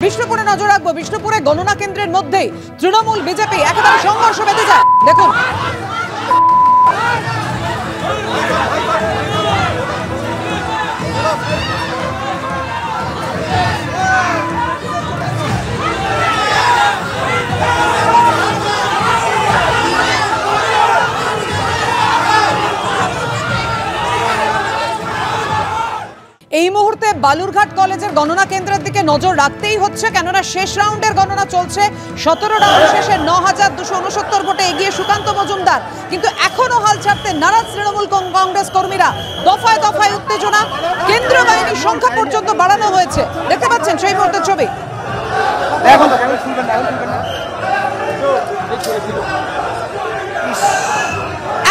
বিষ্ণুপুরে নজর রাখবো। বিষ্ণুপুরে গণনা কেন্দ্রের মধ্যেই তৃণমূল বিজেপি একেবারে সংঘর্ষ বেঁধে যায়। দেখুন এই মুহূর্তে বালুরঘাট কলেজের গণনা কেন্দ্রের দিকে নজর রাখতেই হচ্ছে, কেননা শেষ রাউন্ডের গণনা চলছে। 17 রাউন্ড শেষে 9269 ভোটে এগিয়ে সুকান্ত মজুমদার, কিন্তু এখনো হাল ছাড়তে নারাজ তৃণমূল কংগ্রেস কর্মীরা। দফায় দফায় উত্তেজনা, কেন্দ্রীয় বাহিনীর সংখ্যা পর্যন্ত বাড়ানো হয়েছে। দেখতে পাচ্ছেন সেই মুহূর্তের ছবি।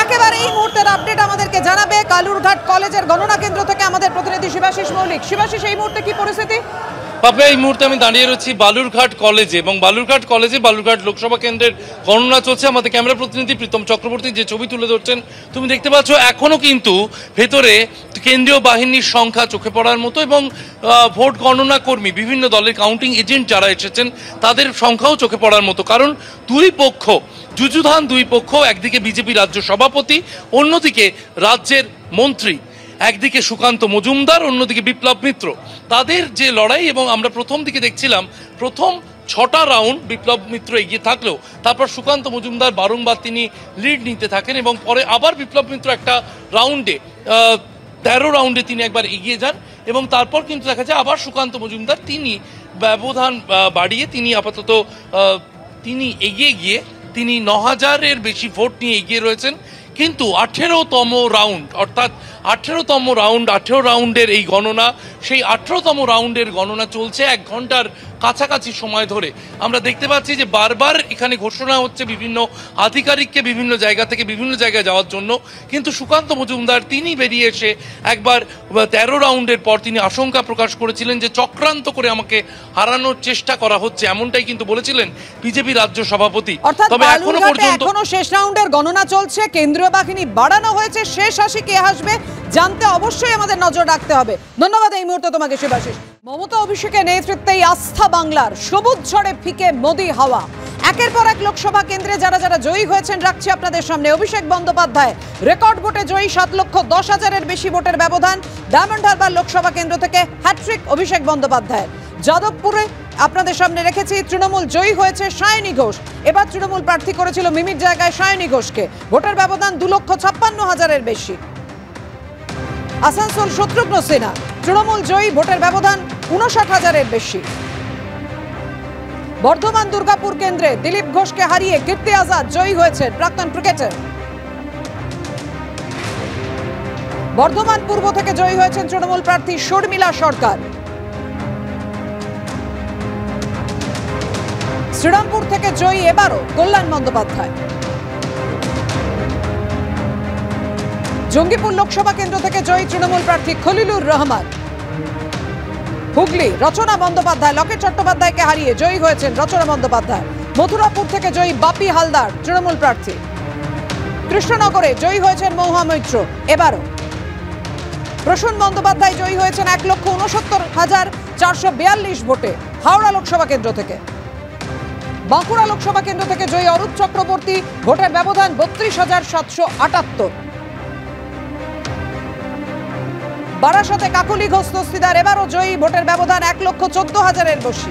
একেবারে এই মুহূর্তের আপডেট আমাদেরকে জানাবে কালুরঘাট কলেজের গণনা কেন্দ্র থেকে আমাদের প্রতিনিধি শিবাশিস মৌলিক। শিবাশিস, এই মুহূর্তে কি পরিস্থিতি? পাপা, এই মুহূর্তে আমি দাঁড়িয়ে রয়েছি বালুরঘাট কলেজে, এবং বালুরঘাট কলেজে বালুরঘাট লোকসভা কেন্দ্রের গণনা চলছে। আমাদের ক্যামেরা প্রতিনিধি প্রীতম চক্রবর্তী যে ছবি তুলে ধরছেন তুমি দেখতে পাচ্ছ, এখনো কিন্তু ভেতরে কেন্দ্রীয় বাহিনীর সংখ্যা চোখে পড়ার মতো, এবং ভোট গণনা কর্মী, বিভিন্ন দলের কাউন্টিং এজেন্ট যারা এসেছেন তাদের সংখ্যাও চোখে পড়ার মতো। কারণ দুই পক্ষ যুযুধান, দুই পক্ষ, একদিকে বিজেপি রাজ্য সভাপতি, অন্যদিকে রাজ্যের মন্ত্রী, একদিকে সুকান্ত মজুমদার, অন্যদিকে বিপ্লব মিত্র, তাদের যে লড়াই। এবং আমরা প্রথম দিকে দেখছিলাম প্রথম 6টা রাউন্ড বিপ্লব মিত্র এগিয়ে থাকলেও তারপর সুকান্ত মজুমদার বারংবার তিনি লিড নিতে থাকেন, এবং পরে আবার বিপ্লব মিত্র একটা রাউন্ডে 13 রাউন্ডে তিনি একবার এগিয়ে যান, এবং তারপর কিন্তু দেখা যায় আবার সুকান্ত মজুমদার তিনি ব্যবধান বাড়িয়ে তিনি আপাতত তিনি এগিয়ে গিয়ে তিনি 9000-এর বেশি ভোট নিয়ে এগিয়ে রয়েছেন। কিন্তু 18তম রাউন্ড, অর্থাৎ 18তম রাউন্ড, 18 রাউন্ডের এই গণনা, সেই 18তম রাউন্ডের গণনা চলছে 1 ঘন্টার কাছাকাছি সময় ধরে। আমরা দেখতে পাচ্ছি যে বারবার এখানে ঘোষণা হচ্ছে বিভিন্ন আধিকারিককে বিভিন্ন জায়গা থেকে বিভিন্ন জায়গায় যাওয়ার জন্য, কিন্তু সুকান্ত মজুমদার তিনি বেরিয়ে এসে একবার 13 রাউন্ডের পর তিনি আশঙ্কা প্রকাশ করেছিলেন যে চক্রান্ত করে আমাকে হারানোর চেষ্টা করা হচ্ছে, এমনটাই কিন্তু বলেছিলেন বিজেপি রাজ্য সভাপতি। তবে এখনো শেষ রাউন্ডের গণনা চলছে, কেন্দ্রীয় বাহিনী বাড়ানো হয়েছে। শেষ হাসি কে হাসবে জানতে অবশ্যই আমাদের নজর রাখতে হবে। ধন্যবাদ এই মুহূর্তে তোমাকে শিবাশিস। মমতা অভিষেকের নেতৃত্বেই আস্থা বাংলার, সবুজ ঝড়ে ফিকে মোদি হাওয়া। একের পর এক লোকসভা কেন্দ্রে যারা যারা জয়ী হয়েছেন রাখছি আপনাদের সামনে। অভিষেক বন্দ্যোপাধ্যায় রেকর্ড ভোটে জয়ী, 7,10,000-এর বেশি ভোটের ব্যবধান। ডায়মন্ড হারবার লোকসভা কেন্দ্র থেকে হ্যাট্রিক অভিষেক বন্দ্যোপাধ্যায়। যাদবপুরে আপনাদের সামনে রেখেছি তৃণমূল জয়ী হয়েছে সায়নী ঘোষ। এবার তৃণমূল প্রার্থী করেছিল মিমির জায়গায় সায়নী ঘোষকে। ভোটের ব্যবধান 2,56,000-এর বেশি। আসানসোল শত্রুঘ্ন সিনহা তৃণমূল জয়ী, ভোটের ব্যবধান 59,000-এর বেশি। বর্ধমান দুর্গাপুর কেন্দ্রে দিলীপ ঘোষকে হারিয়ে কীর্তি আজাদ জয়ী হয়েছেন, প্রাক্তন ক্রিকেটার। বর্ধমান পূর্ব থেকে জয়ী হয়েছেন তৃণমূল প্রার্থী শর্মিলা সরকার। শ্রীরামপুর থেকে জয়ী এবারও কল্যাণ বন্দ্যোপাধ্যায়। জঙ্গিপুর লোকসভা কেন্দ্র থেকে জয়ী তৃণমূল প্রার্থী খলিলুর রহমান। হুগলি রচনা বন্দ্যোপাধ্যায় লকেট চট্টোপাধ্যায়কে হারিয়ে জয়ী হয়েছেন রচনা বন্দ্যোপাধ্যায়। মথুরাপুর থেকে জয়ী বাপি হালদার তৃণমূল প্রার্থী। কৃষ্ণনগরে জয়ী হয়েছেন মহুয়া মৈত্র এবারও। প্রসূন বন্দ্যোপাধ্যায় জয়ী হয়েছেন 1,69,442 ভোটে হাওড়া লোকসভা কেন্দ্র থেকে। বাঁকুড়া লোকসভা কেন্দ্র থেকে জয়ী অরূপ চক্রবর্তী, ভোটের ব্যবধান 32,778। বারাসতে কাকলি ঘোষ দস্তিদার এবারও জয়ী, ভোটের ব্যবধান 1,14,000-এর বেশি।